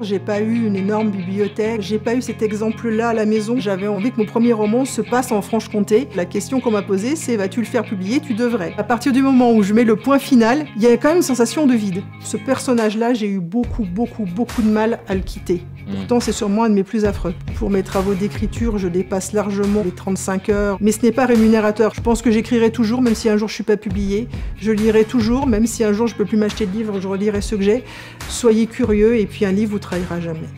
J'ai pas eu une énorme bibliothèque, j'ai pas eu cet exemple-là à la maison. J'avais envie que mon premier roman se passe en Franche-Comté. La question qu'on m'a posée, c'est vas-tu le faire publier? Tu devrais. À partir du moment où je mets le point final, il y a quand même une sensation de vide. Ce personnage-là, j'ai eu beaucoup de mal à le quitter. Pourtant, c'est sûrement un de mes plus affreux. Pour mes travaux d'écriture, je dépasse largement les 35 heures, mais ce n'est pas rémunérateur. Je pense que j'écrirai toujours, même si un jour je suis pas publiée. Je lirai toujours, même si un jour je peux plus m'acheter de livres, je relirai ceux que j'ai. Soyez curieux, et puis un livre vous trahira jamais.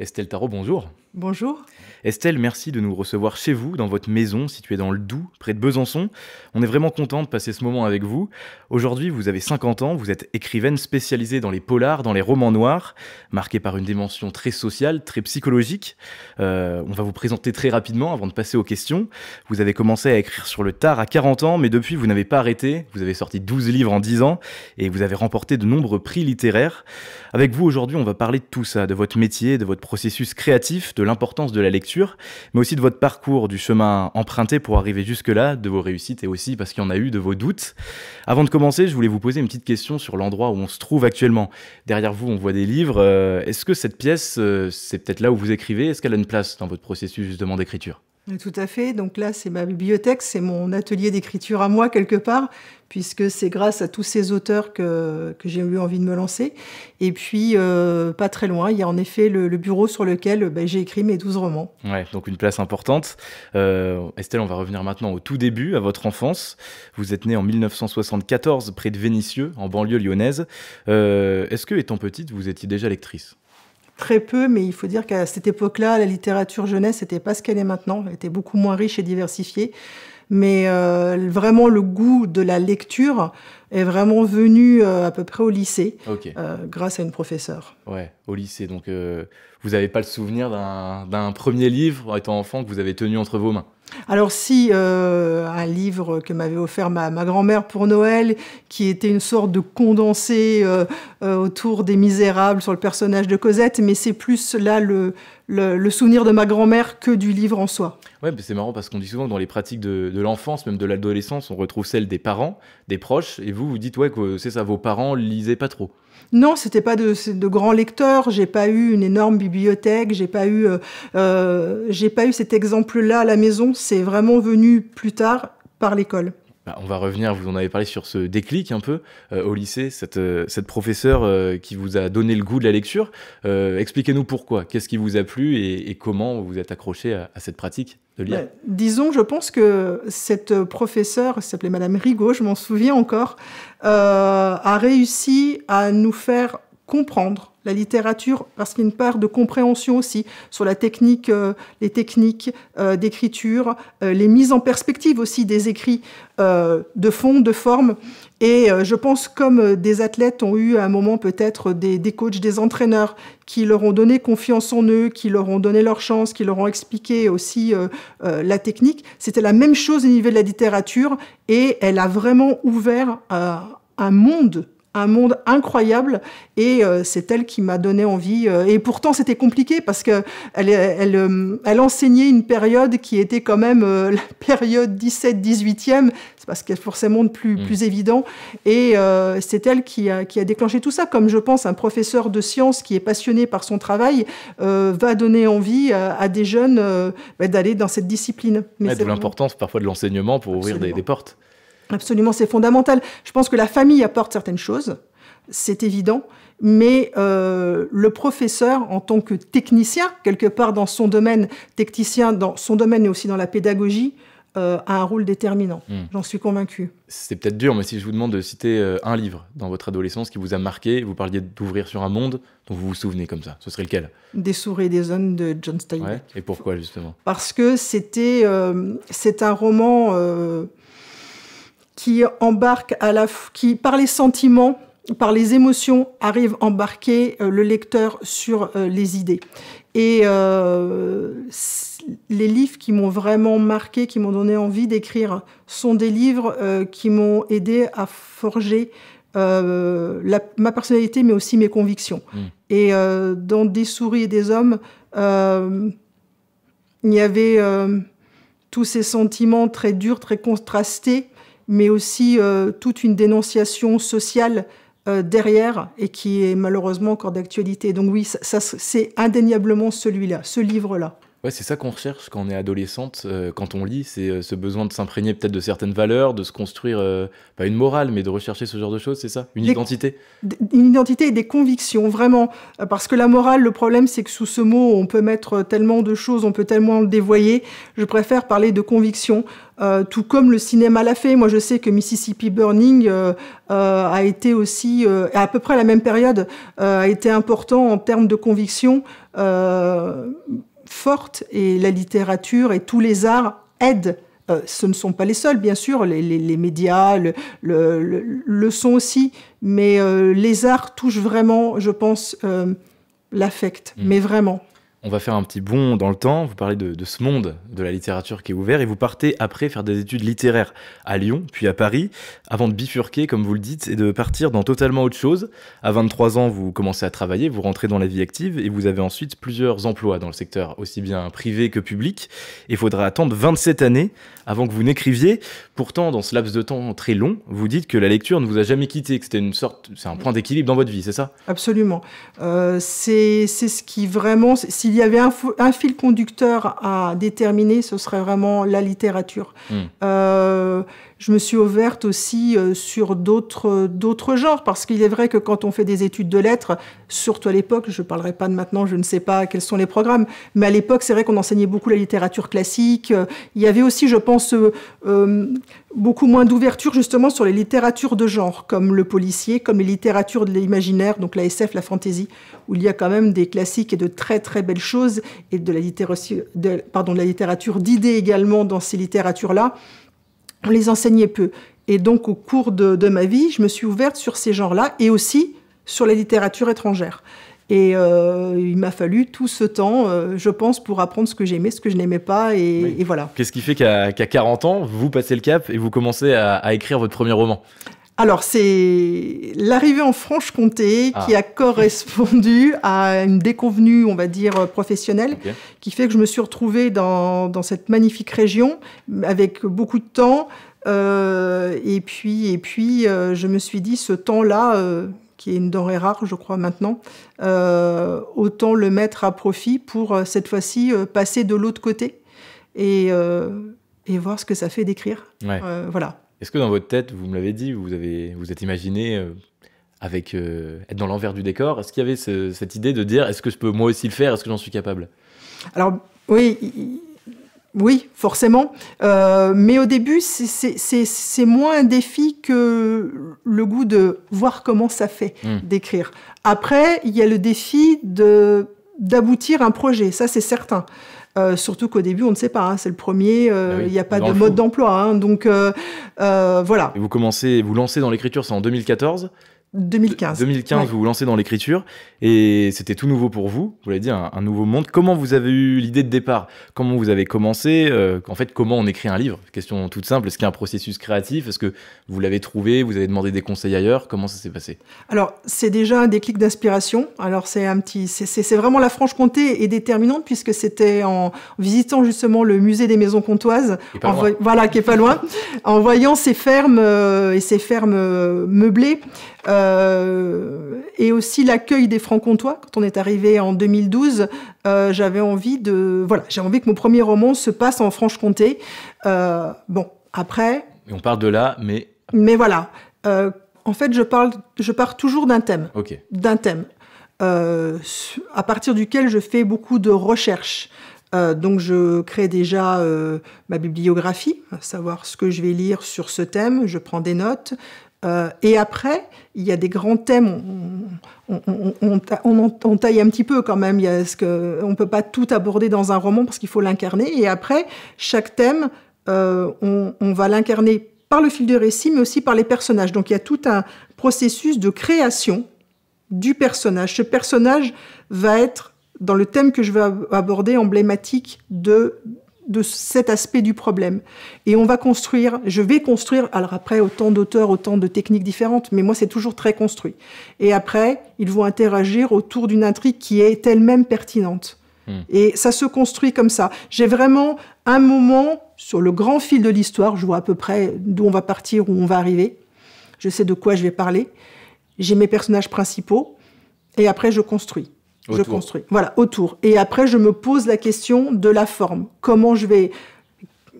Estelle Tarot, bonjour. Bonjour. Estelle, merci de nous recevoir chez vous, dans votre maison, située dans le Doubs, près de Besançon. On est vraiment content de passer ce moment avec vous. Aujourd'hui, vous avez 50 ans, vous êtes écrivaine spécialisée dans les polars, dans les romans noirs, marquée par une dimension très sociale, très psychologique. On va vous présenter très rapidement avant de passer aux questions. Vous avez commencé à écrire sur le tard à 40 ans, mais depuis, vous n'avez pas arrêté. Vous avez sorti 12 livres en 10 ans et vous avez remporté de nombreux prix littéraires. Avec vous, aujourd'hui, on va parler de tout ça, de votre métier, de votre processus créatif, de l'importance de la lecture, mais aussi de votre parcours, du chemin emprunté pour arriver jusque-là, de vos réussites et aussi, parce qu'il y en a eu, de vos doutes. Avant de commencer, je voulais vous poser une petite question sur l'endroit où on se trouve actuellement. Derrière vous, on voit des livres. Est-ce que cette pièce, c'est peut-être là où vous écrivez? Est-ce qu'elle a une place dans votre processus justement d'écriture? Tout à fait. Donc là, c'est ma bibliothèque, c'est mon atelier d'écriture à moi, quelque part, puisque c'est grâce à tous ces auteurs que j'ai eu envie de me lancer. Et puis, pas très loin, il y a en effet le bureau sur lequel j'ai écrit mes 12 romans. Ouais, donc une place importante. Estelle, on va revenir maintenant au tout début, à votre enfance. Vous êtes née en 1974, près de Vénissieux, en banlieue lyonnaise. Est-ce que, étant petite, vous étiez déjà lectrice? Très peu, mais il faut dire qu'à cette époque-là, la littérature jeunesse n'était pas ce qu'elle est maintenant. Elle était beaucoup moins riche et diversifiée. Mais vraiment, le goût de la lecture est vraiment venu à peu près au lycée, grâce à une professeure. Ouais, au lycée. Donc, vous n'avez pas le souvenir d'un premier livre, étant enfant, que vous avez tenu entre vos mains? Alors si, un livre que m'avait offert ma grand-mère pour Noël, qui était une sorte de condensé autour des Misérables sur le personnage de Cosette, mais c'est plus là le souvenir de ma grand-mère que du livre en soi. Ouais, mais c'est marrant parce qu'on dit souvent que dans les pratiques de l'enfance, même de l'adolescence, on retrouve celles des parents, des proches, et vous dites ouais, que c'est ça, vos parents lisaient pas trop. Non, c'était pas de grands lecteurs. J'ai pas eu une énorme bibliothèque. J'ai pas eu cet exemple-là à la maison. C'est vraiment venu plus tard par l'école. On va revenir, vous en avez parlé sur ce déclic un peu au lycée, cette professeure qui vous a donné le goût de la lecture. Expliquez-nous pourquoi, qu'est-ce qui vous a plu et comment vous êtes accroché à cette pratique de lire? Disons, je pense que cette professeure, elle s'appelait Madame Rigaud, je m'en souviens encore, a réussi à nous faire comprendre la littérature, parce qu'il y a une part de compréhension aussi sur la technique, les techniques d'écriture, les mises en perspective aussi des écrits de fond, de forme. Et je pense comme des athlètes ont eu à un moment peut-être des coachs, des entraîneurs qui leur ont donné confiance en eux, qui leur ont donné leur chance, qui leur ont expliqué aussi la technique. C'était la même chose au niveau de la littérature et elle a vraiment ouvert un monde incroyable et c'est elle qui m'a donné envie. Et pourtant, c'était compliqué parce que elle enseignait une période qui était quand même la période 17-18e. C'est parce qu'elle est forcément plus évident. Et c'est elle qui a déclenché tout ça. Comme je pense, un professeur de sciences qui est passionné par son travail va donner envie à des jeunes d'aller dans cette discipline. D'où l'importance parfois de l'enseignement pour ouvrir des portes. Absolument, c'est fondamental. Je pense que la famille apporte certaines choses, c'est évident, mais le professeur, en tant que technicien, quelque part dans son domaine, technicien dans son domaine et aussi dans la pédagogie, a un rôle déterminant. J'en suis convaincue. C'est peut-être dur, mais si je vous demande de citer un livre dans votre adolescence qui vous a marqué, vous parliez d'ouvrir sur un monde dont vous vous souvenez comme ça, ce serait lequel? Des souris et des hommes de John Steinbeck. Ouais, et pourquoi justement? Parce que c'est un roman qui embarque qui, par les sentiments, par les émotions, arrive à embarquer le lecteur sur les idées. Et les livres qui m'ont vraiment marqué, qui m'ont donné envie d'écrire, sont des livres qui m'ont aidé à forger ma personnalité, mais aussi mes convictions. Et dans Des souris et des hommes, il y avait tous ces sentiments très durs, très contrastés, mais aussi toute une dénonciation sociale derrière, et qui est malheureusement encore d'actualité. Donc oui, c'est indéniablement celui-là, ce livre-là. Ouais, c'est ça qu'on recherche quand on est adolescente, quand on lit, c'est ce besoin de s'imprégner peut-être de certaines valeurs, de se construire, pas une morale, mais de rechercher ce genre de choses, c'est ça? Une identité? Une identité et des convictions, vraiment. Parce que la morale, le problème, c'est que sous ce mot, on peut mettre tellement de choses, on peut tellement le dévoyer. Je préfère parler de convictions, tout comme le cinéma l'a fait. Moi, je sais que Mississippi Burning a été aussi, à peu près à la même période, a été important en termes de convictions forte, et la littérature et tous les arts aident. Ce ne sont pas les seuls, bien sûr, les médias le sont aussi, mais les arts touchent vraiment, je pense, l'affect, mais vraiment. On va faire un petit bond dans le temps. Vous parlez de ce monde de la littérature qui est ouvert, et vous partez après faire des études littéraires à Lyon, puis à Paris, avant de bifurquer, comme vous le dites, et de partir dans totalement autre chose. À 23 ans, vous commencez à travailler, vous rentrez dans la vie active, et vous avez ensuite plusieurs emplois dans le secteur, aussi bien privé que public. Il faudra attendre 27 années avant que vous n'écriviez. Pourtant, dans ce laps de temps très long, vous dites que la lecture ne vous a jamais quitté, que c'était c'est un point d'équilibre dans votre vie, c'est ça? Absolument. C'est ce qui vraiment... S'il y avait un fil conducteur à déterminer, ce serait vraiment la littérature. Je me suis ouverte aussi sur d'autres genres, parce qu'il est vrai que quand on fait des études de lettres, surtout à l'époque, je ne parlerai pas de maintenant, je ne sais pas quels sont les programmes, mais à l'époque, c'est vrai qu'on enseignait beaucoup la littérature classique. Il y avait aussi, je pense, beaucoup moins d'ouverture justement sur les littératures de genre, comme le policier, comme les littératures de l'imaginaire, donc la SF, la fantasy, où il y a quand même des classiques et de très très belles choses, et de la littérature d'idées également dans ces littératures-là. On les enseignait peu. Et donc, au cours de ma vie, je me suis ouverte sur ces genres-là, et aussi sur la littérature étrangère. Et il m'a fallu tout ce temps, je pense, pour apprendre ce que j'aimais, ce que je n'aimais pas, et voilà. Qu'est-ce qui fait qu'à 40 ans, vous passez le cap et vous commencez à écrire votre premier roman? Alors, c'est l'arrivée en Franche-Comté qui a correspondu à une déconvenue, on va dire, professionnelle, qui fait que je me suis retrouvée dans cette magnifique région, avec beaucoup de temps. Et puis, je me suis dit, ce temps-là, qui est une denrée rare, je crois, maintenant, autant le mettre à profit pour, cette fois-ci, passer de l'autre côté et voir ce que ça fait d'écrire. Ouais. Voilà. Est-ce que dans votre tête, vous me l'avez dit, vous êtes imaginé être dans l'envers du décor? Est-ce qu'il y avait cette idée de dire, est-ce que je peux moi aussi le faire? Est-ce que j'en suis capable? Alors, oui, forcément. Mais au début, c'est moins un défi que le goût de voir comment ça fait d'écrire. Après, il y a le défi d'aboutir à un projet, ça c'est certain. Surtout qu'au début, on ne sait pas, hein, c'est le premier, il n'y a pas de mode d'emploi. Hein, donc, voilà. Et vous lancez dans l'écriture, c'est en 2014? 2015. 2015, ouais. Vous vous lancez dans l'écriture, et c'était tout nouveau pour vous, vous l'avez dit, un nouveau monde. Comment vous avez eu l'idée de départ? Comment vous avez commencé? En fait, comment on écrit un livre? Question toute simple, est-ce qu'il y a un processus créatif? Est-ce que vous l'avez trouvé? Vous avez demandé des conseils ailleurs? Comment ça s'est passé? Alors, c'est déjà un déclic d'inspiration. Alors, c'est vraiment la Franche-Comté est déterminante, puisque c'était en visitant justement le musée des maisons comtoises, voilà, qui est pas loin, en voyant ces fermes et ces fermes meublées. Et aussi l'accueil des Francs-Comtois. Quand on est arrivé en 2012, j'avais envie que mon premier roman se passe en Franche-Comté. Bon, après... Et on part de là, mais... Mais voilà. En fait, je pars toujours d'un thème. Okay. D'un thème. À partir duquel je fais beaucoup de recherches. Donc, je crée déjà ma bibliographie, à savoir ce que je vais lire sur ce thème. Je prends des notes. Et après, il y a des grands thèmes, on taille un petit peu quand même, on ne peut pas tout aborder dans un roman parce qu'il faut l'incarner. Et après, chaque thème, on va l'incarner par le fil du récit, mais aussi par les personnages. Donc il y a tout un processus de création du personnage. Ce personnage va être, dans le thème que je vais aborder, emblématique de cet aspect du problème. Et je vais construire, alors après, autant d'auteurs, autant de techniques différentes, mais moi, c'est toujours très construit. Et après, ils vont interagir autour d'une intrigue qui est elle-même pertinente. Et ça se construit comme ça. J'ai vraiment un moment sur le grand fil de l'histoire. Je vois à peu près d'où on va partir, où on va arriver. Je sais de quoi je vais parler. J'ai mes personnages principaux. Et après, je construis. Autour. Je construis. Voilà, autour. Et après, je me pose la question de la forme. Comment je vais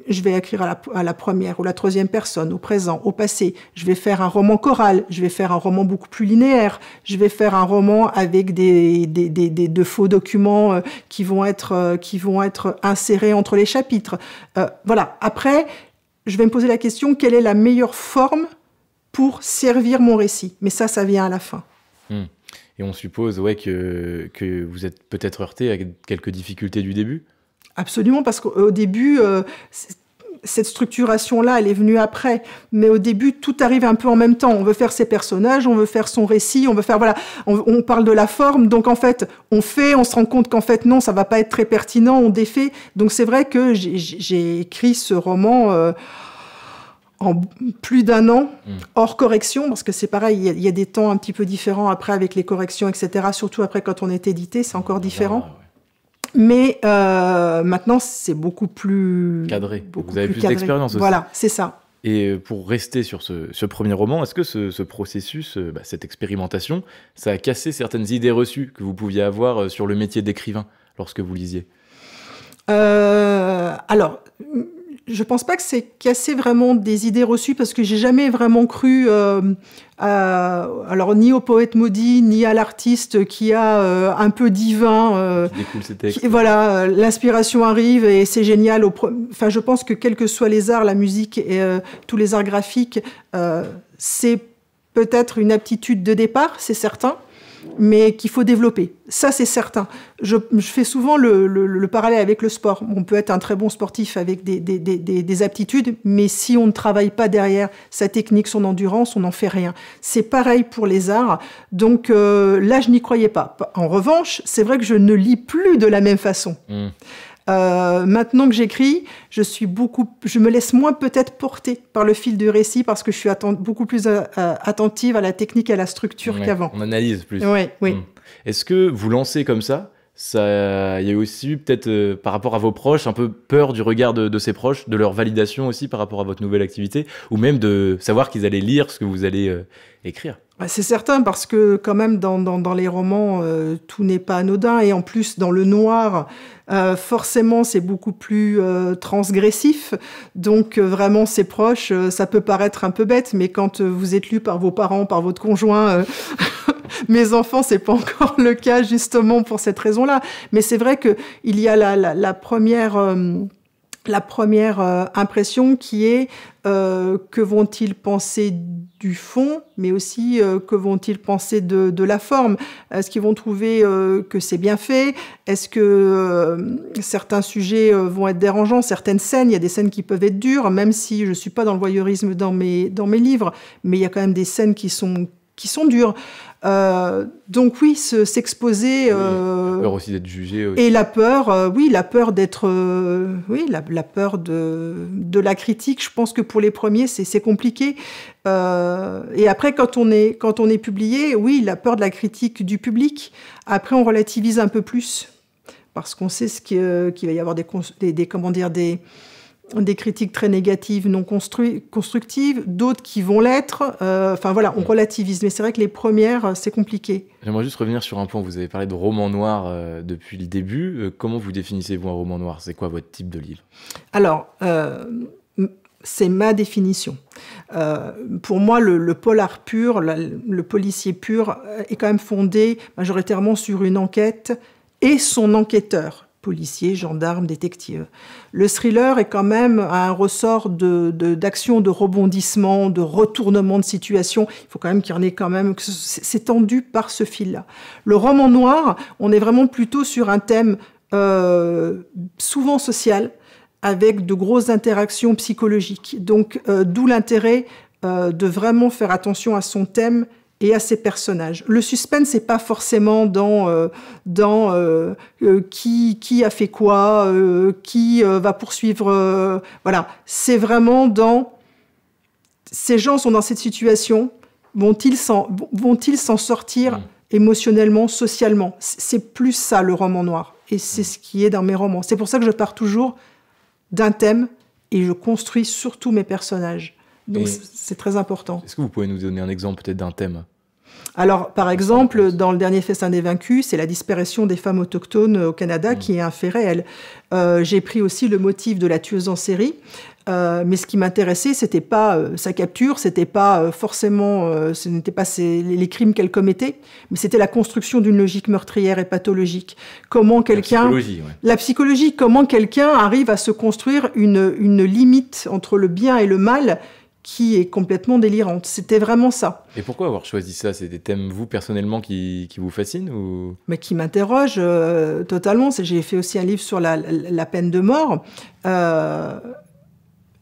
écrire à la première ou la troisième personne, au présent, au passé. Je vais faire un roman choral. Je vais faire un roman beaucoup plus linéaire. Je vais faire un roman avec de faux documents qui vont être insérés entre les chapitres. Voilà. Après, je vais me poser la question, quelle est la meilleure forme pour servir mon récit? Mais ça vient à la fin. Et on suppose que vous êtes peut-être heurté avec quelques difficultés du début? Absolument, parce qu'au début, cette structuration-là, elle est venue après. Mais au début, tout arrive un peu en même temps. On veut faire ses personnages, on veut faire son récit, on veut faire... Voilà, on parle de la forme. Donc, en fait, on se rend compte qu'en fait, non, ça va pas être très pertinent, on défait. Donc, c'est vrai que j'ai écrit ce roman... en plus d'1 an, hors correction, parce que c'est pareil, il y a des temps un petit peu différents après avec les corrections, etc. Surtout après quand on est édité, c'est encore différent. Mais maintenant, c'est beaucoup plus... cadré. Vous avez plus d'expérience aussi. Voilà, c'est ça. Et pour rester sur ce premier roman, est-ce que ce processus, cette expérimentation, ça a cassé certaines idées reçues que vous pouviez avoir sur le métier d'écrivain lorsque vous lisiez? Alors... Je pense pas que c'est casser vraiment des idées reçues parce que j'ai jamais vraiment cru alors ni au poète maudit ni à l'artiste qui a un peu divin. Qui découle ses textes. Voilà, l'inspiration arrive et c'est génial. Enfin, je pense que quels que soient les arts, la musique et tous les arts graphiques, c'est peut-être une aptitude de départ, c'est certain, mais qu'il faut développer. Ça, c'est certain. Je fais souvent le parallèle avec le sport. On peut être un très bon sportif avec des aptitudes, mais si on ne travaille pas derrière sa technique, son endurance, on n'en fait rien. C'est pareil pour les arts. Donc là, je n'y croyais pas. En revanche, c'est vrai que je ne lis plus de la même façon. Maintenant que j'écris, je me laisse moins peut-être porter par le fil du récit parce que je suis beaucoup plus attentive à la technique et à la structure qu'avant. On analyse plus. Oui. Est-ce que vous lancez comme ça, il y a aussi eu peut-être par rapport à vos proches un peu peur du regard de ces proches, de leur validation aussi par rapport à votre nouvelle activité, ou même de savoir qu'ils allaient lire ce que vous allez écrire? C'est certain, parce que quand même dans les romans, tout n'est pas anodin, et en plus dans le noir, forcément c'est beaucoup plus transgressif, donc vraiment c'est proche, ça peut paraître un peu bête, mais quand vous êtes lu par vos parents, par votre conjoint... Mes enfants, c'est pas encore le cas justement pour cette raison-là, mais c'est vrai que il y a la première impression qui est que vont-ils penser du fond, mais aussi que vont-ils penser de la forme? Est-ce qu'ils vont trouver que c'est bien fait? Est-ce que certains sujets vont être dérangeants? Certaines scènes, il y a des scènes qui peuvent être dures, même si je ne suis pas dans le voyeurisme dans mes livres, mais il y a quand même des scènes qui sont dures. Donc oui, s'exposer... la peur aussi d'être jugé. Aussi. Et la peur, la peur d'être... la peur de la critique. Je pense que pour les premiers, c'est compliqué. Et après, quand on est publié, oui, la peur de la critique du public. Après, on relativise un peu plus. Parce qu'on sait qu'il va y avoir des critiques très négatives, non constructives, d'autres qui vont l'être. Enfin voilà, on relativise. Mais c'est vrai que les premières, c'est compliqué. J'aimerais juste revenir sur un point. Vous avez parlé de roman noir depuis le début. Comment vous définissez-vous un roman noir? C'est quoi votre type de livre? Alors, c'est ma définition. Pour moi, le polar pur, le policier pur, est quand même fondé majoritairement sur une enquête et son enquêteur. Policier, gendarme, détective. Le thriller est quand même un ressort d'action, de rebondissement, de retournement de situation. Il faut quand même qu'il y en ait quand même... C'est tendu par ce fil-là. Le roman noir, on est vraiment plutôt sur un thème souvent social, avec de grosses interactions psychologiques. Donc, d'où l'intérêt de vraiment faire attention à son thème et à ses personnages. Le suspense, c'est pas forcément dans qui a fait quoi, qui va poursuivre. Voilà, c'est vraiment dans ces gens sont dans cette situation, vont-ils s'en sortir émotionnellement, socialement. C'est plus ça le roman noir, et c'est ce qui est dans mes romans. C'est pour ça que je pars toujours d'un thème et je construis surtout mes personnages. Donc c'est très important. Est-ce que vous pouvez nous donner un exemple peut-être d'un thème ? Alors, par exemple, dans le dernier Festin des Vaincus, c'est la disparition des femmes autochtones au Canada qui est un fait réel. J'ai pris aussi le motif de la tueuse en série, mais ce qui m'intéressait, c'était pas sa capture, c'était pas forcément, ce n'était pas les crimes qu'elle commettait, mais c'était la construction d'une logique meurtrière et pathologique. Comment quelqu'un, la psychologie, comment quelqu'un arrive à se construire une limite entre le bien et le mal qui est complètement délirante. C'était vraiment ça. Et pourquoi avoir choisi ça ? C'est des thèmes, vous, personnellement, qui vous fascinent ou... Mais qui m'interrogent totalement. J'ai fait aussi un livre sur la peine de mort.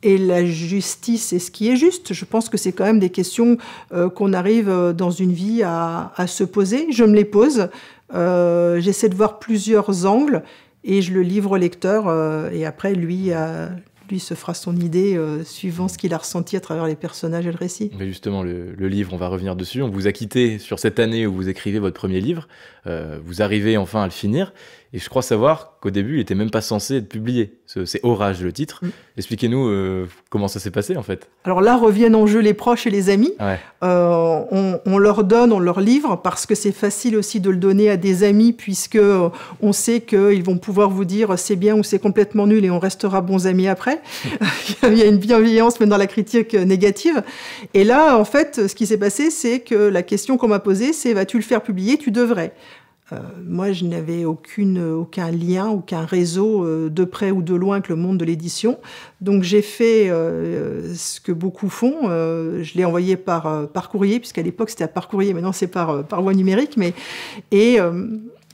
Et la justice et ce qui est juste. Je pense que c'est quand même des questions qu'on arrive dans une vie à se poser. Je me les pose. J'essaie de voir plusieurs angles et je le livre au lecteur. Et après, lui se fera son idée suivant ce qu'il a ressenti à travers les personnages et le récit. Mais justement, le livre, on va revenir dessus. On vous a quitté sur cette année où vous écrivez votre premier livre. Vous arrivez enfin à le finir. Et je crois savoir qu'au début, il n'était même pas censé être publié. C'est Orage, le titre. Expliquez-nous comment ça s'est passé, en fait. Alors là, reviennent en jeu les proches et les amis. Ouais. On leur donne, on leur livre, parce que c'est facile aussi de le donner à des amis, puisque on sait qu'ils vont pouvoir vous dire c'est bien ou c'est complètement nul et on restera bons amis après. Il y a une bienveillance, même dans la critique négative. Et là, en fait, ce qui s'est passé, c'est que la question qu'on m'a posée, c'est vas-tu le faire publier ? Tu devrais. Moi, je n'avais aucun lien, aucun réseau de près ou de loin avec le monde de l'édition. Donc, j'ai fait ce que beaucoup font. Je l'ai envoyé par courrier, puisqu'à l'époque, c'était par courrier. Maintenant, c'est par voie numérique. Et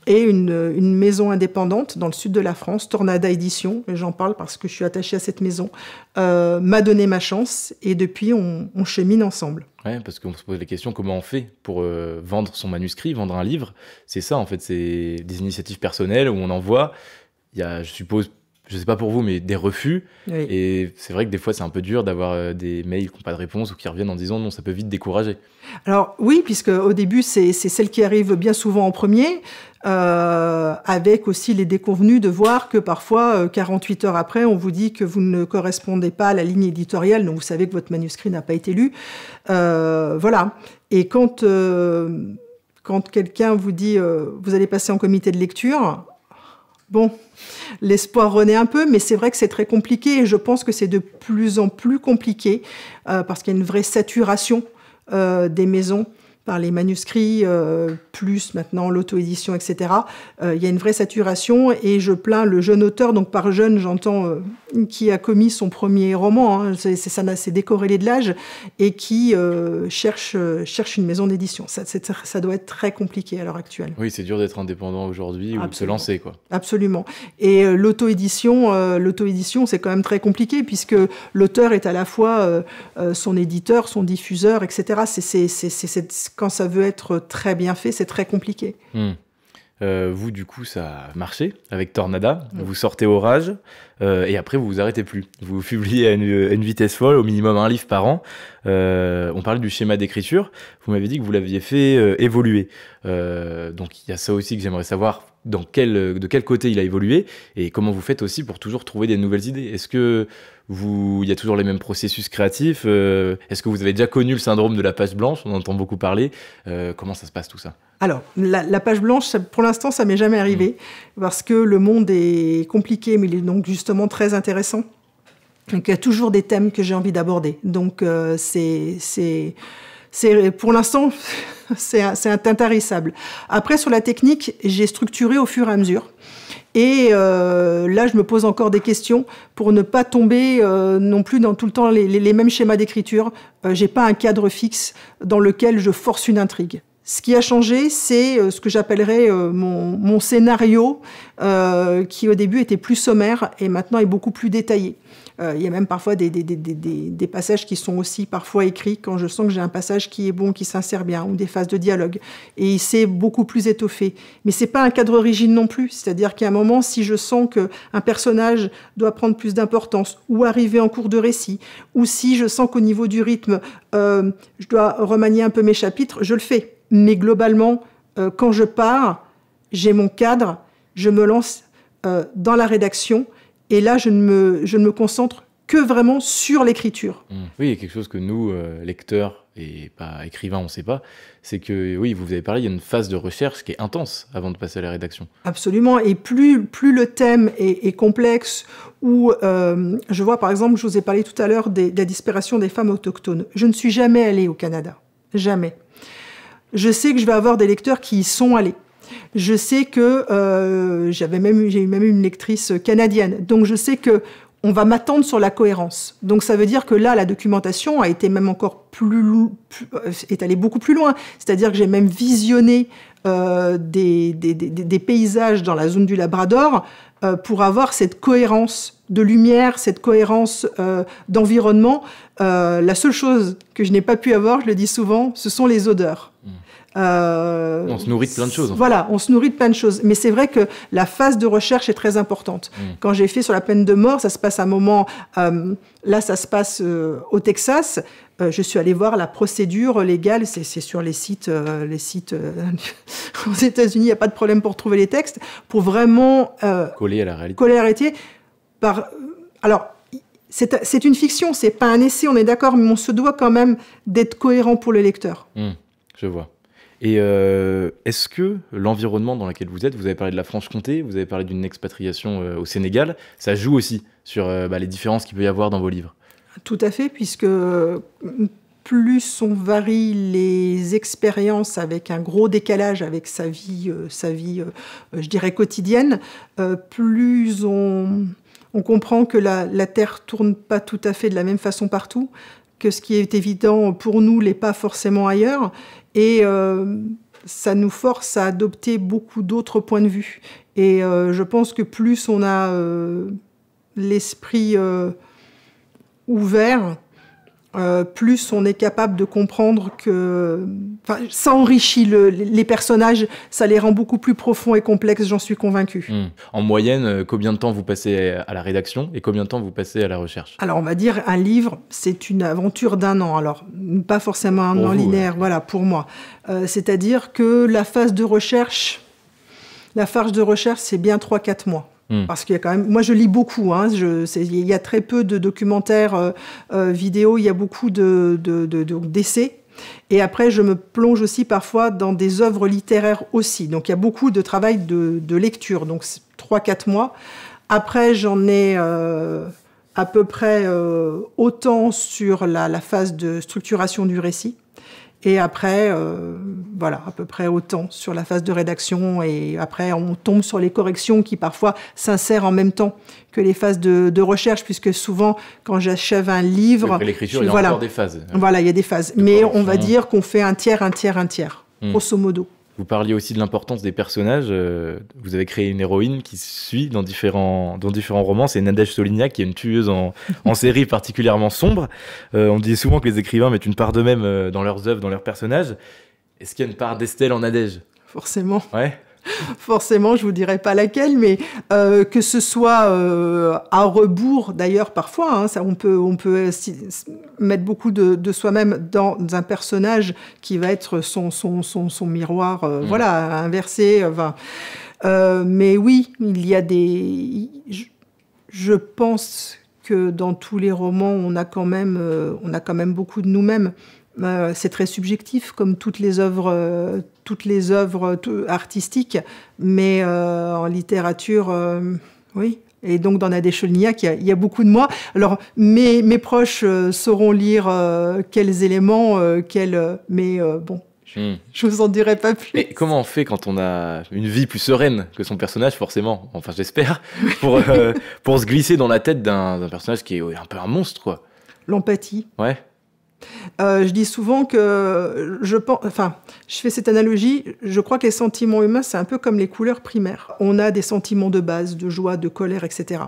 une maison indépendante dans le sud de la France, Tornada Édition, j'en parle parce que je suis attachée à cette maison, m'a donné ma chance. Et depuis, on chemine ensemble. Ouais, parce qu'on se pose la question, comment on fait pour vendre son manuscrit, vendre un livre ? C'est ça, en fait, c'est des initiatives personnelles où on envoie. Il y a, je suppose, je sais pas pour vous, mais des refus. Oui. Et c'est vrai que des fois, c'est un peu dur d'avoir des mails qui n'ont pas de réponse ou qui reviennent en disant non, ça peut vite décourager. Alors oui, puisque au début, c'est celle qui arrive bien souvent en premier, avec aussi les déconvenus de voir que parfois, 48 heures après, on vous dit que vous ne correspondez pas à la ligne éditoriale, donc vous savez que votre manuscrit n'a pas été lu. Voilà. Et quand quelqu'un vous dit vous allez passer en comité de lecture, bon, l'espoir renaît un peu, mais c'est vrai que c'est très compliqué et je pense que c'est de plus en plus compliqué parce qu'il y a une vraie saturation des maisons par les manuscrits, plus maintenant l'auto-édition, etc. Il y a une vraie saturation et je plains le jeune auteur, donc par jeune j'entends qui a commis son premier roman, hein, c'est décorrélé de l'âge, et qui cherche une maison d'édition. Ça doit être très compliqué à l'heure actuelle. Oui, c'est dur d'être indépendant aujourd'hui ou de se lancer, quoi. Absolument. Et l'auto-édition, c'est quand même très compliqué puisque l'auteur est à la fois son éditeur, son diffuseur, etc. Quand ça veut être très bien fait, c'est très compliqué. Vous, du coup, ça a marché avec Tornada. Vous sortez Orage et après, vous vous arrêtez plus. Vous publiez à une vitesse folle, au minimum un livre par an. On parlait du schéma d'écriture. Vous m'avez dit que vous l'aviez fait évoluer. Donc, il y a ça aussi que j'aimerais savoir. De quel côté il a évolué et comment vous faites aussi pour toujours trouver des nouvelles idées. Est-ce que il y a toujours les mêmes processus créatifs ? Est-ce que vous avez déjà connu le syndrome de la page blanche ? On en entend beaucoup parler. Comment ça se passe tout ça ? Alors, la page blanche, pour l'instant, ça m'est jamais arrivé parce que le monde est compliqué, mais il est donc justement très intéressant. Donc, il y a toujours des thèmes que j'ai envie d'aborder. Donc, pour l'instant, c'est intarissable. Après, sur la technique, j'ai structuré au fur et à mesure. Et là, je me pose encore des questions pour ne pas tomber non plus dans tout le temps les mêmes schémas d'écriture. J'ai pas un cadre fixe dans lequel je force une intrigue. Ce qui a changé, c'est ce que j'appellerais mon scénario, qui au début était plus sommaire et maintenant est beaucoup plus détaillé. Il y a même parfois des passages qui sont aussi parfois écrits quand je sens que j'ai un passage qui est bon, qui s'insère bien, ou des phases de dialogue. Et c'est beaucoup plus étoffé. Mais c'est pas un cadre rigide non plus. C'est-à-dire qu'à un moment, si je sens qu'un personnage doit prendre plus d'importance, ou arriver en cours de récit, ou si je sens qu'au niveau du rythme, je dois remanier un peu mes chapitres, je le fais. Mais globalement, quand je pars, j'ai mon cadre, je me lance dans la rédaction, et là, je ne me concentre que vraiment sur l'écriture. Oui, il y a quelque chose que nous, lecteurs et pas écrivains, on ne sait pas, c'est que, oui, vous avez parlé, il y a une phase de recherche qui est intense avant de passer à la rédaction. Absolument, et plus le thème est complexe, ou je vois par exemple, je vous ai parlé tout à l'heure de la disparition des femmes autochtones. Je ne suis jamais allée au Canada, jamais. Je sais que je vais avoir des lecteurs qui y sont allés. Je sais que j'ai eu même une lectrice canadienne, donc je sais qu'on va m'attendre sur la cohérence. Donc ça veut dire que là, la documentation a été même encore est allée beaucoup plus loin. C'est-à-dire que j'ai même visionné des paysages dans la zone du Labrador pour avoir cette cohérence de lumière, cette cohérence d'environnement. La seule chose que je n'ai pas pu avoir, je le dis souvent, ce sont les odeurs. On se nourrit de plein de choses. Voilà, on se nourrit de plein de choses. Mais c'est vrai que la phase de recherche est très importante. Quand j'ai fait sur la peine de mort, ça se passe à un moment... là, ça se passe au Texas. Je suis allée voir la procédure légale. C'est sur les sites aux États-Unis, il n'y a pas de problème pour trouver les textes. Pour vraiment... coller à la réalité. Coller à la réalité. Alors... C'est une fiction, c'est pas un essai, on est d'accord, mais on se doit quand même d'être cohérent pour le lecteur. Je vois. Et est-ce que l'environnement dans lequel vous êtes, vous avez parlé de la Franche-Comté, vous avez parlé d'une expatriation au Sénégal, ça joue aussi sur les différences qu'il peut y avoir dans vos livres? Tout à fait, puisque plus on varie les expériences avec un gros décalage avec sa vie, je dirais, quotidienne, plus on comprend que la Terre tourne pas tout à fait de la même façon partout, que ce qui est évident pour nous l'est pas forcément ailleurs, et ça nous force à adopter beaucoup d'autres points de vue. Et je pense que plus on a l'esprit ouvert, plus on est capable de comprendre que ça enrichit les personnages, ça les rend beaucoup plus profonds et complexes, j'en suis convaincue. En moyenne, combien de temps vous passez à la rédaction et combien de temps vous passez à la recherche? Alors on va dire un livre, c'est une aventure d'1 an, alors pas forcément un an linéaire, voilà, pour moi. C'est-à-dire que la phase de recherche, c'est bien 3-4 mois. Parce qu'il y a quand même... Moi, je lis beaucoup. Il y a très peu de documentaires vidéo. Il y a beaucoup d'essais. Et après, je me plonge aussi parfois dans des œuvres littéraires aussi. Donc, il y a beaucoup de travail de lecture. Donc, 3-4 mois. Après, j'en ai à peu près autant sur la phase de structuration du récit. Et après, à peu près autant sur la phase de rédaction. Et après, on tombe sur les corrections qui parfois s'insèrent en même temps que les phases de recherche, puisque souvent, quand j'achève un livre... Après l'écriture, il y a encore des phases. Voilà, il y a des phases. Mais on va dire qu'on fait un tiers, grosso modo. Vous parliez aussi de l'importance des personnages. Vous avez créé une héroïne qui suit dans différents romans. C'est Nadège Solignac, qui est une tueuse en série particulièrement sombre. On dit souvent que les écrivains mettent une part d'eux-mêmes dans leurs œuvres, dans leurs personnages. Est-ce qu'il y a une part d'Estelle en Nadège? Forcément. Ouais. Forcément, je vous dirai pas laquelle, mais que ce soit à rebours, d'ailleurs parfois, ça, on peut mettre beaucoup de soi-même dans un personnage qui va être son miroir, inversé. Mais oui, il y a je pense que dans tous les romans, on a quand même beaucoup de nous-mêmes. C'est très subjectif, comme toutes les œuvres artistiques, mais en littérature, oui. Et donc, dans Nadège Solignac, il y a beaucoup de moi. Alors, mes proches sauront lire quels éléments, mais bon, je vous en dirai pas plus. Mais comment on fait quand on a une vie plus sereine que son personnage, forcément, enfin j'espère, pour se glisser dans la tête d'un personnage qui est un peu un monstre, quoi? L'empathie. Ouais. Je dis souvent que je fais cette analogie, je crois que les sentiments humains, c'est un peu comme les couleurs primaires. On a des sentiments de base, de joie, de colère, etc.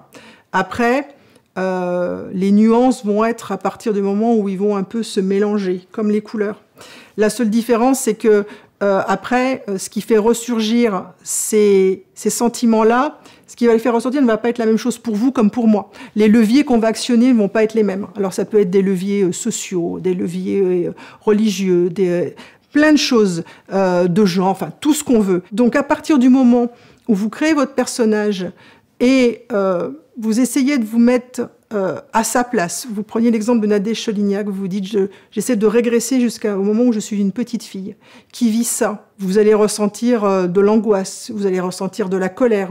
Après, les nuances vont être à partir du moment où ils vont un peu se mélanger, comme les couleurs. La seule différence, c'est que après, ce qui fait ressurgir ces sentiments-là, ce qui va les faire ressortir ne va pas être la même chose pour vous comme pour moi. Les leviers qu'on va actionner ne vont pas être les mêmes. Alors ça peut être des leviers sociaux, des leviers religieux, plein de choses, de genre, enfin tout ce qu'on veut. Donc à partir du moment où vous créez votre personnage et vous essayez de vous mettre à sa place. Vous preniez l'exemple de Nadège Cholignac, vous vous dites, j'essaie de régresser jusqu'au moment où je suis une petite fille qui vit ça. Vous allez ressentir de l'angoisse, vous allez ressentir de la colère,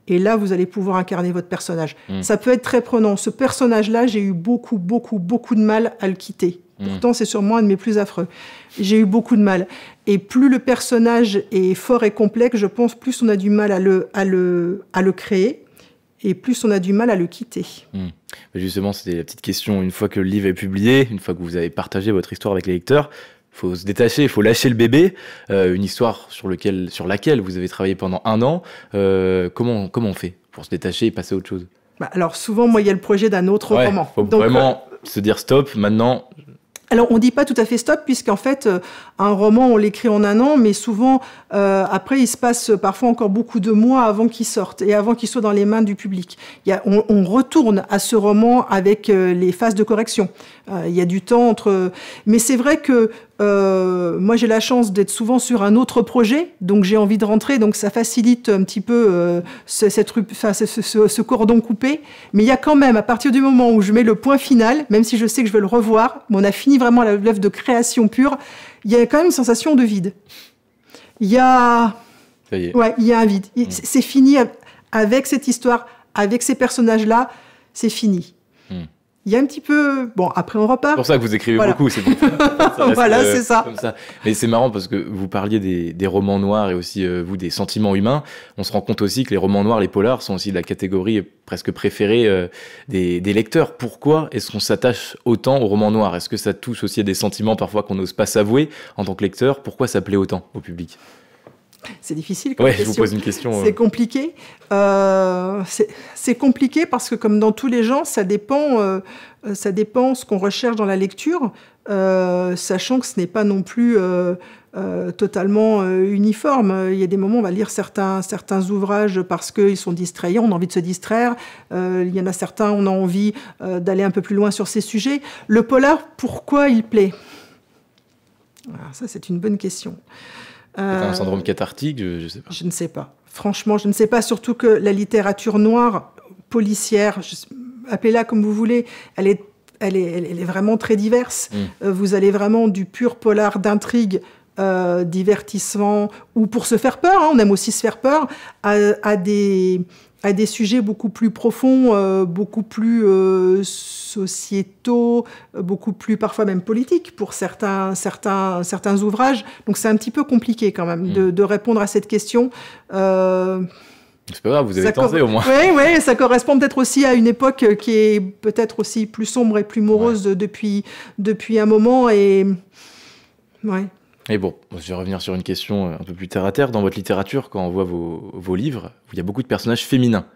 et là, vous allez pouvoir incarner votre personnage. Ça peut être très prenant. Ce personnage-là, j'ai eu beaucoup de mal à le quitter. Pourtant, c'est sûrement un de mes plus affreux. J'ai eu beaucoup de mal. Et plus le personnage est fort et complexe, je pense, plus on a du mal à le créer, et plus on a du mal à le quitter. Justement, c'était la petite question. Une fois que le livre est publié, une fois que vous avez partagé votre histoire avec les lecteurs, il faut se détacher, il faut lâcher le bébé. Une histoire sur laquelle vous avez travaillé pendant 1 an. Comment on fait pour se détacher et passer à autre chose? Alors souvent, moi, il y a le projet d'un autre roman. Il faut vraiment se dire stop, maintenant... Alors, on ne dit pas tout à fait stop, puisqu'en fait, un roman, on l'écrit en 1 an, mais souvent, après, il se passe parfois encore beaucoup de mois avant qu'il sorte et avant qu'il soit dans les mains du public. On retourne à ce roman avec les phases de correction. Il y a du temps entre... Mais c'est vrai que moi, j'ai la chance d'être souvent sur un autre projet, donc j'ai envie de rentrer, donc ça facilite un petit peu ce cordon coupé. Mais il y a quand même, à partir du moment où je mets le point final, même si je sais que je vais le revoir, mais on a fini vraiment l'œuvre de création pure, il y a quand même une sensation de vide. Il y a... Ça y est. Ouais, il y a un vide. C'est fini avec cette histoire, avec ces personnages-là, c'est fini. Il y a un petit peu... Bon, après, on repart. C'est pour ça que vous écrivez beaucoup. C'est pour voilà, c'est ça. Comme ça. Mais c'est marrant parce que vous parliez des romans noirs et aussi, vous, des sentiments humains. On se rend compte aussi que les romans noirs, les polars, sont aussi de la catégorie presque préférée des lecteurs. Pourquoi est-ce qu'on s'attache autant aux romans noirs? Est-ce que ça touche aussi à des sentiments parfois qu'on n'ose pas s'avouer en tant que lecteur? Pourquoi ça plaît autant au public? C'est difficile comme question. Je vous pose une question. C'est compliqué. C'est compliqué parce que, comme dans tous les genres, ça dépend ce qu'on recherche dans la lecture, sachant que ce n'est pas non plus totalement uniforme. Il y a des moments où on va lire certains ouvrages parce qu'ils sont distrayants, on a envie de se distraire. Il y en a certains, on a envie d'aller un peu plus loin sur ces sujets. Le polar, pourquoi il plaît? Alors ça, c'est une bonne question. Un syndrome cathartique, je sais pas. Je ne sais pas. Franchement, je ne sais pas. Surtout que la littérature noire, policière, appelez-la comme vous voulez, elle est vraiment très diverse. Vous allez vraiment du pur polar d'intrigue, divertissement, ou pour se faire peur, on aime aussi se faire peur, à des sujets beaucoup plus profonds, beaucoup plus sociétaux, beaucoup plus parfois même politiques pour certains ouvrages. Donc c'est un petit peu compliqué quand même de répondre à cette question. C'est pas grave, vous avez tenté au moins. Oui, ça correspond peut-être aussi à une époque qui est peut-être aussi plus sombre et plus morose depuis un moment. Et bon, je vais revenir sur une question un peu plus terre à terre. Dans votre littérature, quand on voit vos livres, il y a beaucoup de personnages féminins.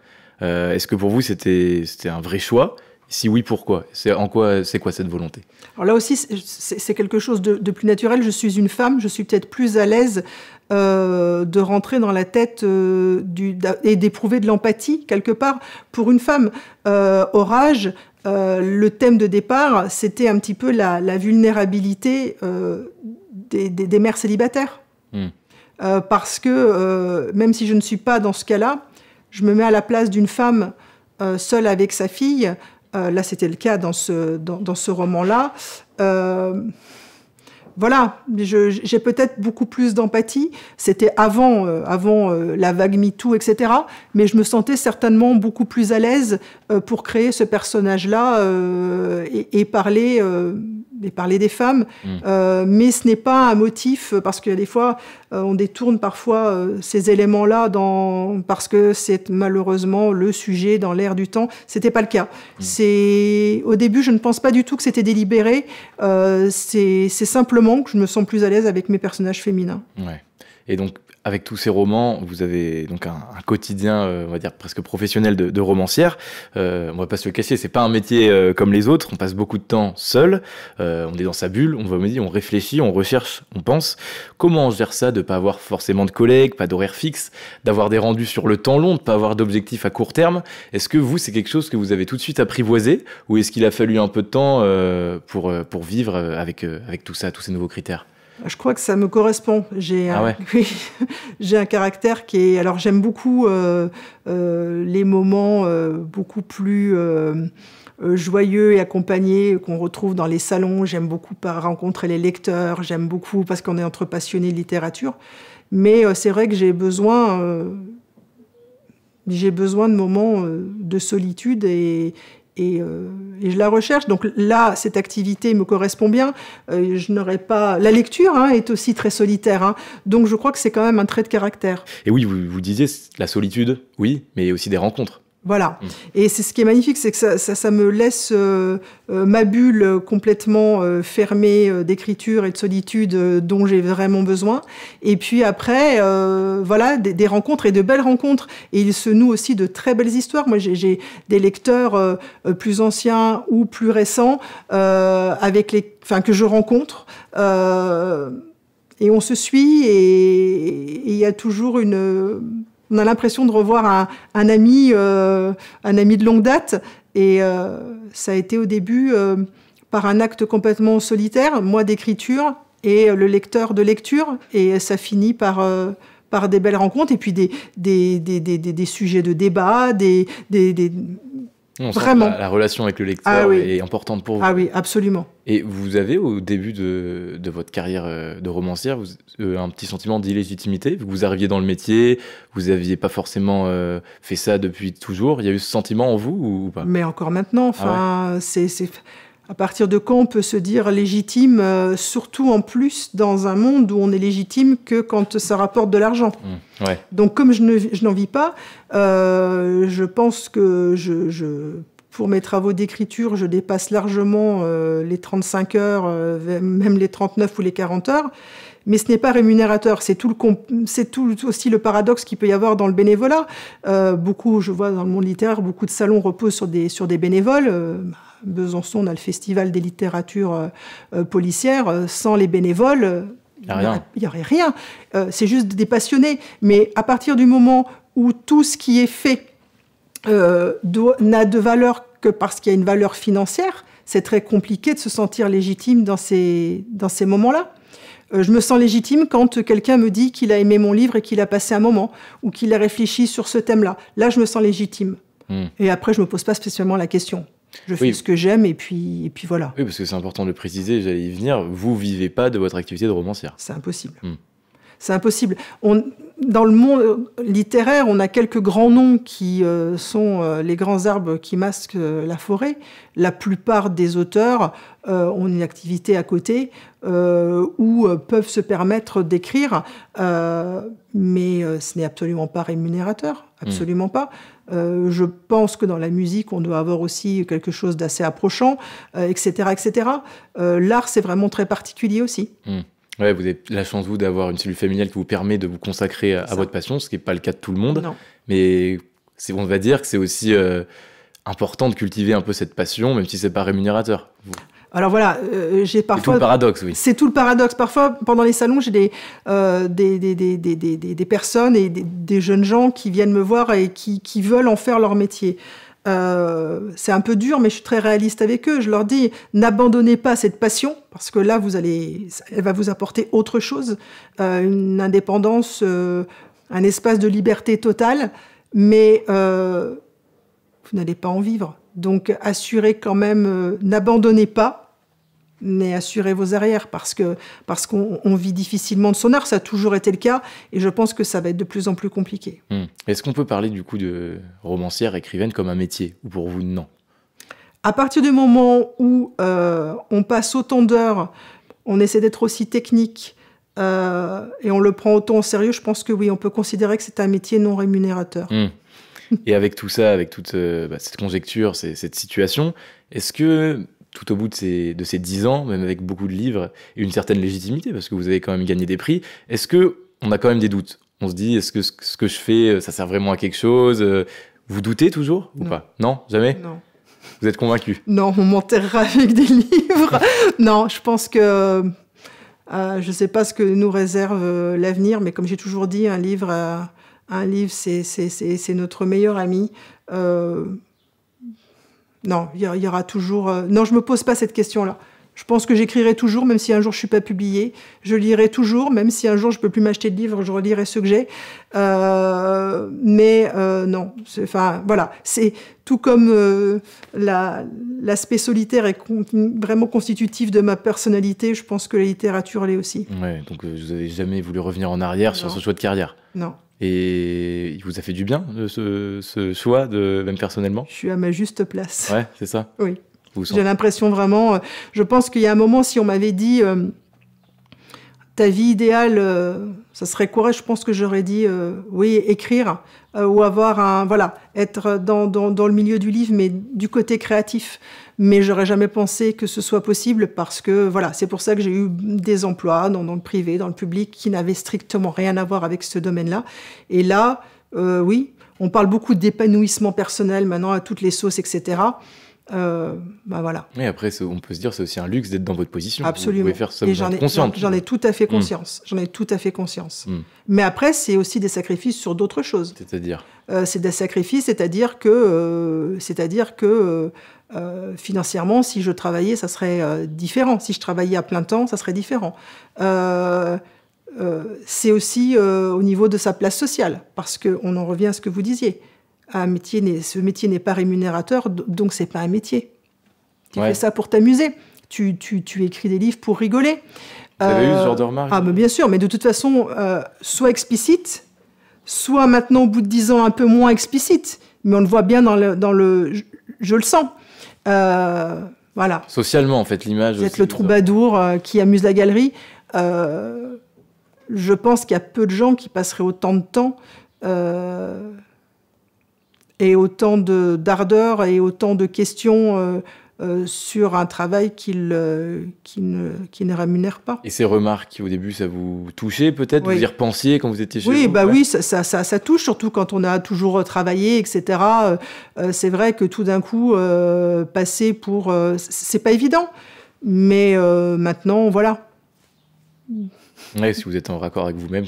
Est-ce que pour vous, c'était un vrai choix? Si oui, pourquoi? C'est quoi cette volonté? Alors là aussi, c'est quelque chose de plus naturel. Je suis une femme, je suis peut-être plus à l'aise de rentrer dans la tête et d'éprouver de l'empathie, quelque part, pour une femme. Orage, le thème de départ, c'était un petit peu la vulnérabilité des mères célibataires. Parce que, même si je ne suis pas dans ce cas-là, je me mets à la place d'une femme seule avec sa fille. Là, c'était le cas dans ce roman-là. Voilà, j'ai peut-être beaucoup plus d'empathie. C'était avant la vague MeToo, etc. Mais je me sentais certainement beaucoup plus à l'aise pour créer ce personnage-là et parler des femmes. Mais ce n'est pas un motif, parce que des fois, on détourne parfois ces éléments-là parce que c'est malheureusement le sujet dans l'air du temps. C'était pas le cas. Au début, je ne pense pas du tout que c'était délibéré. C'est simplement que je me sens plus à l'aise avec mes personnages féminins. Ouais. Et donc, avec tous ces romans, vous avez donc un quotidien, on va dire presque professionnel de romancière. On va pas se le cacher, c'est pas un métier comme les autres. On passe beaucoup de temps seul. On est dans sa bulle. On réfléchit, on recherche, on pense. Comment on gère ça de pas avoir forcément de collègues, pas d'horaire fixe, d'avoir des rendus sur le temps long, de pas avoir d'objectifs à court terme? Est-ce que vous, c'est quelque chose que vous avez tout de suite apprivoisé, ou est-ce qu'il a fallu un peu de temps pour vivre avec tout ça, tous ces nouveaux critères? Je crois que ça me correspond. J'ai un caractère qui est... Alors, j'aime beaucoup les moments beaucoup plus joyeux et accompagné qu'on retrouve dans les salons. J'aime beaucoup rencontrer les lecteurs, j'aime beaucoup parce qu'on est entre passionnés de littérature. Mais c'est vrai que j'ai besoin de moments de solitude et je la recherche. Donc là, cette activité me correspond bien. Je n'aurais pas... La lecture est aussi très solitaire. Donc je crois que c'est quand même un trait de caractère. Et oui, vous disiez la solitude, oui, mais aussi des rencontres. Voilà. Et c'est ce qui est magnifique, c'est que ça me laisse ma bulle complètement fermée d'écriture et de solitude dont j'ai vraiment besoin. Et puis après, voilà, des rencontres et de belles rencontres. Et il se noue aussi de très belles histoires. Moi, j'ai des lecteurs plus anciens ou plus récents que je rencontre. Et on se suit et il y a toujours on a l'impression de revoir un ami de longue date. Et ça a été au début par un acte complètement solitaire, moi d'écriture et le lecteur de lecture. Et ça finit par des belles rencontres et puis des sujets de débat, On vraiment. La relation avec le lecteur est importante pour vous. Ah oui, absolument. Et vous avez, au début de votre carrière de romancière, un petit sentiment d'illégitimité? Vous arriviez dans le métier, vous n'aviez pas forcément fait ça depuis toujours. Il y a eu ce sentiment en vous ou pas? Mais encore maintenant, c'est à partir de quand on peut se dire légitime, surtout en plus dans un monde où on est légitime que quand ça rapporte de l'argent. Ouais. Donc comme je n'en vis pas, je pense que pour mes travaux d'écriture, je dépasse largement les 35 heures, même les 39 ou les 40 heures. Mais ce n'est pas rémunérateur. C'est tout aussi le paradoxe qu'il peut y avoir dans le bénévolat. Je vois dans le monde littéraire, beaucoup de salons reposent sur des bénévoles. Besançon, on a le festival des littératures policières. Sans les bénévoles, il n'y aurait rien. C'est juste des passionnés. Mais à partir du moment où tout ce qui est fait n'a de valeur que parce qu'il y a une valeur financière, c'est très compliqué de se sentir légitime dans ces moments-là. Je me sens légitime quand quelqu'un me dit qu'il a aimé mon livre et qu'il a passé un moment, ou qu'il a réfléchi sur ce thème-là. Là, je me sens légitime. Et après, je ne me pose pas spécialement la question. Je fais ce que j'aime et puis voilà. Oui, parce que c'est important de le préciser, j'allais y venir. Vous ne vivez pas de votre activité de romancière. C'est impossible. C'est impossible. Dans le monde littéraire, on a quelques grands noms qui sont les grands arbres qui masquent la forêt. La plupart des auteurs ont une activité à côté ou peuvent se permettre d'écrire, mais ce n'est absolument pas rémunérateur, absolument pas. Je pense que dans la musique, on doit avoir aussi quelque chose d'assez approchant, etc., etc. L'art, c'est vraiment très particulier aussi. Ouais, vous avez la chance, vous, d'avoir une cellule familiale qui vous permet de vous consacrer à votre passion, ce qui n'est pas le cas de tout le monde. Non. Mais on va dire que c'est aussi important de cultiver un peu cette passion, même si ce n'est pas rémunérateur. Alors voilà, j'ai parfois... C'est tout le paradoxe, oui. C'est tout le paradoxe. Parfois, pendant les salons, j'ai des personnes et des jeunes gens qui viennent me voir et qui veulent en faire leur métier. C'est un peu dur, mais je suis très réaliste avec eux. Je leur dis, n'abandonnez pas cette passion, parce que là, elle va vous apporter autre chose, une indépendance, un espace de liberté totale, mais vous n'allez pas en vivre. Donc, assurez quand même, n'abandonnez pas, mais assurez vos arrières, parce qu'on vit difficilement de son art. Ça a toujours été le cas, et je pense que ça va être de plus en plus compliqué. Est-ce qu'on peut parler du coup de romancière, écrivaine comme un métier, ou pour vous, non? À partir du moment où on passe autant d'heures, on essaie d'être aussi technique, et on le prend autant au sérieux, je pense que oui, on peut considérer que c'est un métier non rémunérateur. Et avec tout ça, avec toute cette conjecture, cette situation, est-ce que tout au bout de ces 10 ans, même avec beaucoup de livres et une certaine légitimité, parce que vous avez quand même gagné des prix, est-ce qu'on a quand même des doutes? On se dit, est-ce que ce que je fais, ça sert vraiment à quelque chose? Vous doutez toujours ou pas? Non, jamais? Non. Vous êtes convaincu? Non, on m'enterrera avec des livres. Non, je pense que... je ne sais pas ce que nous réserve l'avenir, mais comme j'ai toujours dit, un livre, c'est notre meilleur ami. Non, il y aura toujours... Non, je ne me pose pas cette question-là. Je pense que j'écrirai toujours, même si un jour je suis pas publiée. Je lirai toujours, même si un jour je peux plus m'acheter de livres, je relirai ceux que j'ai. Non, enfin voilà, c'est tout comme l'aspect solitaire est vraiment constitutif de ma personnalité. Je pense que la littérature l'est aussi. Ouais, donc vous avez jamais voulu revenir en arrière sur ce choix de carrière. Non. Et il vous a fait du bien ce choix, même personnellement? Je suis à ma juste place. Ouais, c'est ça. Oui. J'ai l'impression vraiment... je pense qu'il y a un moment, si on m'avait dit ta vie idéale, ça serait quoi? Je pense que j'aurais dit oui, écrire ou avoir être dans le milieu du livre, mais du côté créatif. Mais j'aurais jamais pensé que ce soit possible parce que voilà, c'est pour ça que j'ai eu des emplois dans le privé, dans le public, qui n'avaient strictement rien à voir avec ce domaine-là. Et là, oui, on parle beaucoup d'épanouissement personnel maintenant à toutes les sauces, etc. Voilà. Et après, on peut se dire c'est aussi un luxe d'être dans votre position. Absolument. Vous pouvez faire ça, vous êtes consciente. J'en ai tout à fait conscience. J'en ai tout à fait conscience. Mais après, c'est aussi des sacrifices sur d'autres choses. C'est-à-dire c'est des sacrifices, c'est-à-dire que financièrement, si je travaillais, ça serait différent. Si je travaillais à plein temps, ça serait différent. C'est aussi au niveau de sa place sociale, parce qu'on en revient à ce que vous disiez. Ce métier n'est pas rémunérateur, donc c'est pas un métier. Tu fais ça pour t'amuser. Tu écris des livres pour rigoler. Vous avez eu ce genre de remarques? Mais bien sûr, mais de toute façon, soit explicite, soit maintenant, au bout de 10 ans, un peu moins explicite. Mais on le voit bien dans le je le sens. Voilà. Socialement, en fait, l'image. Vous êtes le troubadour qui amuse la galerie. Je pense qu'il y a peu de gens qui passeraient autant de temps et autant d'ardeur et autant de questions sur un travail qui ne rémunère pas. Et ces remarques, au début, ça vous touchait peut-être? Vous y repensiez quand vous étiez chez vous? Oui, ça touche, surtout quand on a toujours travaillé, etc. C'est vrai que tout d'un coup, passer pour... c'est pas évident, mais maintenant, voilà. Ouais, si vous êtes en raccord avec vous-même,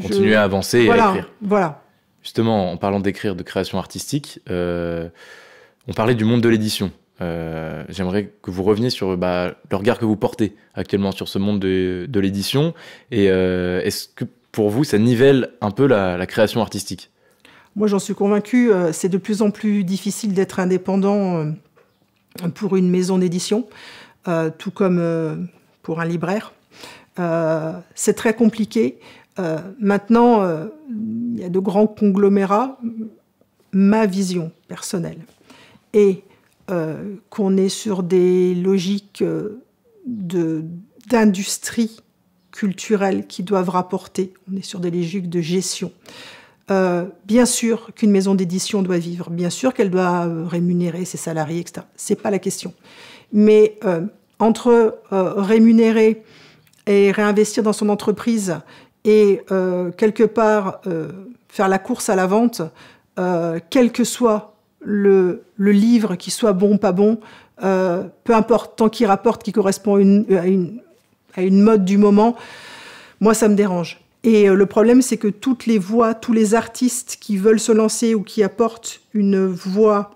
continuez à avancer et à écrire. Voilà. Justement, en parlant d'écrire, de création artistique, on parlait du monde de l'édition. J'aimerais que vous reveniez sur le regard que vous portez actuellement sur ce monde de l'édition. Et est-ce que pour vous, ça nivelle un peu la création artistique? Moi, j'en suis convaincue. C'est de plus en plus difficile d'être indépendant pour une maison d'édition, tout comme pour un libraire. C'est très compliqué. Maintenant, il y a de grands conglomérats. Ma vision personnelle est qu'on est sur des logiques d'industrie culturelle qui doivent rapporter. On est sur des logiques de gestion. Bien sûr qu'une maison d'édition doit vivre. Bien sûr qu'elle doit rémunérer ses salariés, etc. C'est pas la question. Mais entre rémunérer et réinvestir dans son entreprise et quelque part faire la course à la vente, quel que soit le livre, qu'il soit bon ou pas bon, peu importe, tant qu'il rapporte, qu'il correspond à une mode du moment, moi ça me dérange. Et le problème, c'est que toutes les voix, tous les artistes qui veulent se lancer ou qui apportent une voix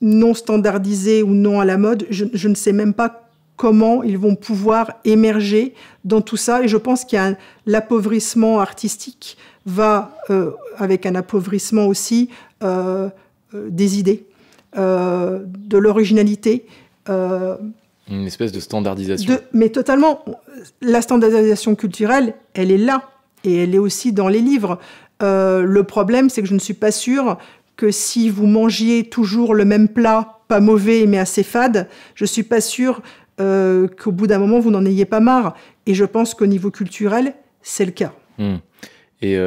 non standardisée ou non à la mode, je ne sais même pas comment ils vont pouvoir émerger dans tout ça. Et je pense qu'il y a l'appauvrissement artistique va avec un appauvrissement aussi des idées, de l'originalité. Une espèce de standardisation. Mais totalement. La standardisation culturelle, elle est là. Et elle est aussi dans les livres. Le problème, c'est que je ne suis pas sûre que si vous mangiez toujours le même plat, pas mauvais mais assez fade, je ne suis pas sûre qu'au bout d'un moment, vous n'en ayez pas marre. Et je pense qu'au niveau culturel, c'est le cas. Et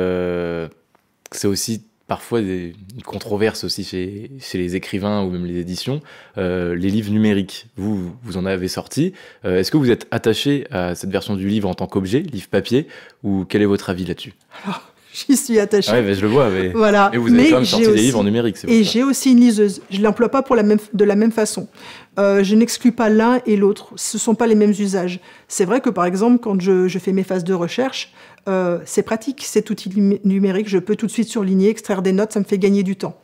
c'est aussi parfois une controverse aussi chez les écrivains ou même les éditions, les livres numériques. Vous en avez sorti. Est-ce que vous êtes attaché à cette version du livre en tant qu'objet, livre papier, ou quel est votre avis là-dessus? Alors, j'y suis attachée. Ouais, je le vois. Mais, voilà. mais vous avez quand même sorti des livres en numérique. Et j'ai aussi une liseuse. Je ne l'emploie pas de la même façon. Je n'exclus pas l'un et l'autre. Ce ne sont pas les mêmes usages. C'est vrai que, par exemple, quand je fais mes phases de recherche, c'est pratique, cet outil numérique. Je peux tout de suite surligner, extraire des notes, ça me fait gagner du temps.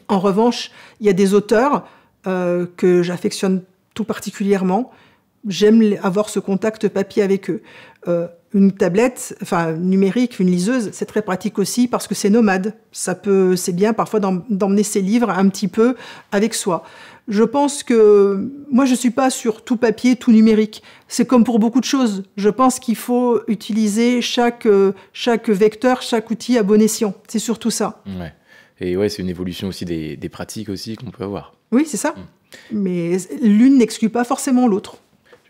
En revanche, il y a des auteurs que j'affectionne tout particulièrement. j'aime avoir ce contact papier avec eux. Une tablette, enfin numérique, une liseuse, c'est très pratique aussi parce que c'est nomade. C'est bien parfois d'emmener ses livres un petit peu avec soi. Je pense que moi je suis pas sur tout papier, tout numérique. C'est comme pour beaucoup de choses. Je pense qu'il faut utiliser chaque vecteur, chaque outil à bon escient. C'est surtout ça. Ouais. Et ouais, c'est une évolution aussi des pratiques aussi qu'on peut avoir. Oui, c'est ça. Mais l'une n'exclut pas forcément l'autre.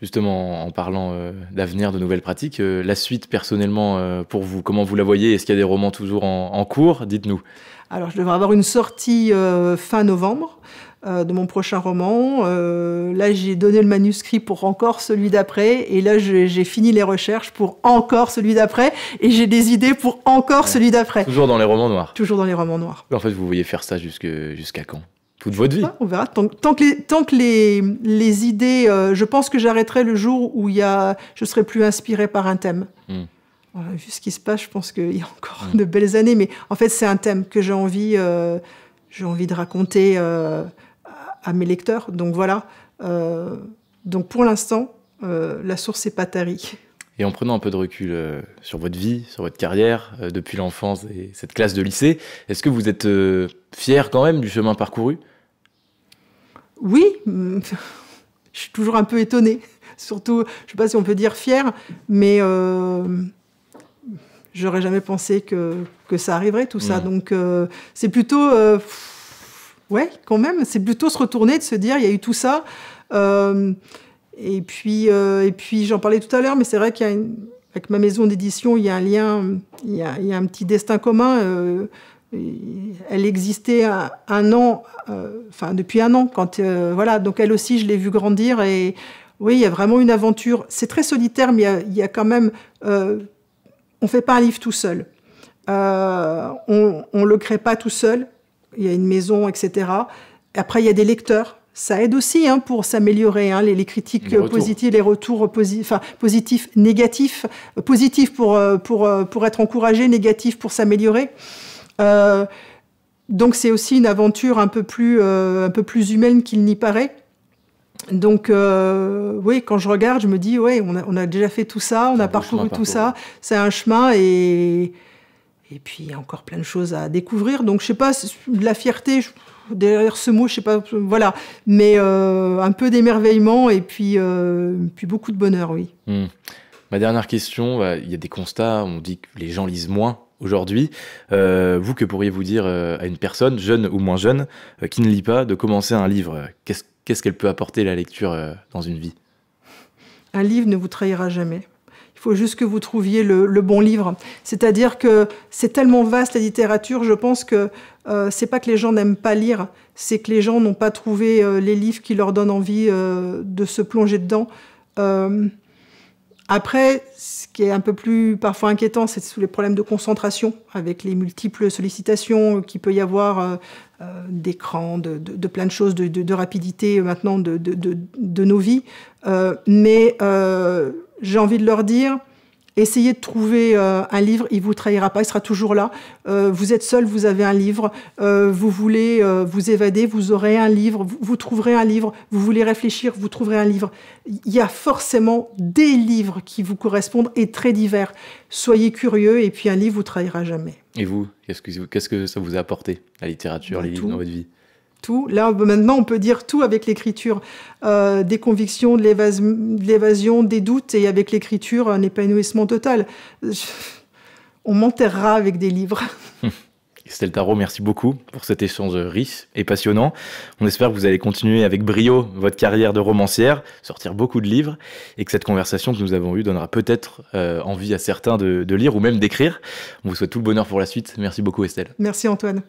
Justement, en parlant d'avenir, de nouvelles pratiques, la suite personnellement pour vous, comment vous la voyez? Est-ce qu'il y a des romans toujours en cours? Dites-nous. Alors, je devrais avoir une sortie fin novembre de mon prochain roman. Là, j'ai donné le manuscrit pour encore celui d'après. Et là, j'ai fini les recherches pour encore celui d'après. Et j'ai des idées pour encore celui d'après. Toujours dans les romans noirs? Toujours dans les romans noirs. En fait, vous voyez faire ça jusqu'à quand? Toute votre vie? On verra. Tant que les idées... je pense que j'arrêterai le jour où je serai plus inspirée par un thème. Vu ce qui se passe, je pense qu'il y a encore de belles années. Mais en fait, c'est un thème que j'ai envie de raconter à mes lecteurs. Donc voilà. Donc pour l'instant, la source n'est pas tarie. Et en prenant un peu de recul sur votre vie, sur votre carrière, depuis l'enfance et cette classe de lycée, est-ce que vous êtes fier quand même du chemin parcouru? Oui, je suis toujours un peu étonnée. Surtout, je ne sais pas si on peut dire fière, mais j'aurais jamais pensé que ça arriverait, tout ça. Donc c'est plutôt... ouais, quand même, c'est plutôt se retourner, de se dire, il y a eu tout ça. Et puis j'en parlais tout à l'heure, mais c'est vrai qu'avec ma maison d'édition, il y a un lien, il y a un petit destin commun. Elle existait depuis un an. Voilà, donc elle aussi, je l'ai vue grandir. Et oui, il y a vraiment une aventure. C'est très solitaire, mais il y a quand même... on ne fait pas un livre tout seul. On ne le crée pas tout seul. Il y a une maison, etc. Après, il y a des lecteurs. Ça aide aussi pour s'améliorer, les critiques positives, les retours positifs, négatifs. Positifs pour être encouragé, négatifs pour s'améliorer. Donc c'est aussi une aventure un peu plus humaine qu'il n'y paraît. Donc oui, quand je regarde, je me dis on a déjà fait tout ça, on a parcouru tout ça. C'est un chemin et puis il y a encore plein de choses à découvrir. Donc je sais pas, de la fierté. Derrière ce mot, je sais pas, voilà, mais un peu d'émerveillement et puis beaucoup de bonheur, oui. Ma dernière question, il y a des constats, on dit que les gens lisent moins aujourd'hui. Vous, que pourriez-vous dire à une personne, jeune ou moins jeune, qui ne lit pas, de commencer un livre? Qu'est-ce qu'elle peut apporter la lecture dans une vie? Un livre ne vous trahira jamais. Il faut juste que vous trouviez le bon livre. C'est-à-dire que c'est tellement vaste la littérature, je pense que c'est pas que les gens n'aiment pas lire, c'est que les gens n'ont pas trouvé les livres qui leur donnent envie de se plonger dedans. Après, ce qui est un peu plus parfois inquiétant, c'est sous les problèmes de concentration, avec les multiples sollicitations qu'il peut y avoir d'écran, de plein de choses, de rapidité maintenant de nos vies. Mais j'ai envie de leur dire, essayez de trouver un livre, il ne vous trahira pas, il sera toujours là. Vous êtes seul, vous avez un livre. Vous voulez vous évader, vous aurez un livre, vous trouverez un livre. Vous voulez réfléchir, vous trouverez un livre. Il y a forcément des livres qui vous correspondent et très divers. Soyez curieux et puis un livre ne vous trahira jamais. Et vous, qu'est-ce que ça vous a apporté, la littérature, les livres dans votre vie? Tout. Là, maintenant, on peut dire tout avec l'écriture. Des convictions, de l'évasion, des doutes, et avec l'écriture, un épanouissement total. On m'enterrera avec des livres. Estelle Tarot, merci beaucoup pour cet échange riche et passionnant. On espère que vous allez continuer avec brio votre carrière de romancière, sortir beaucoup de livres, et que cette conversation que nous avons eue donnera peut-être envie à certains de lire ou même d'écrire. On vous souhaite tout le bonheur pour la suite. Merci beaucoup, Estelle. Merci, Antoine.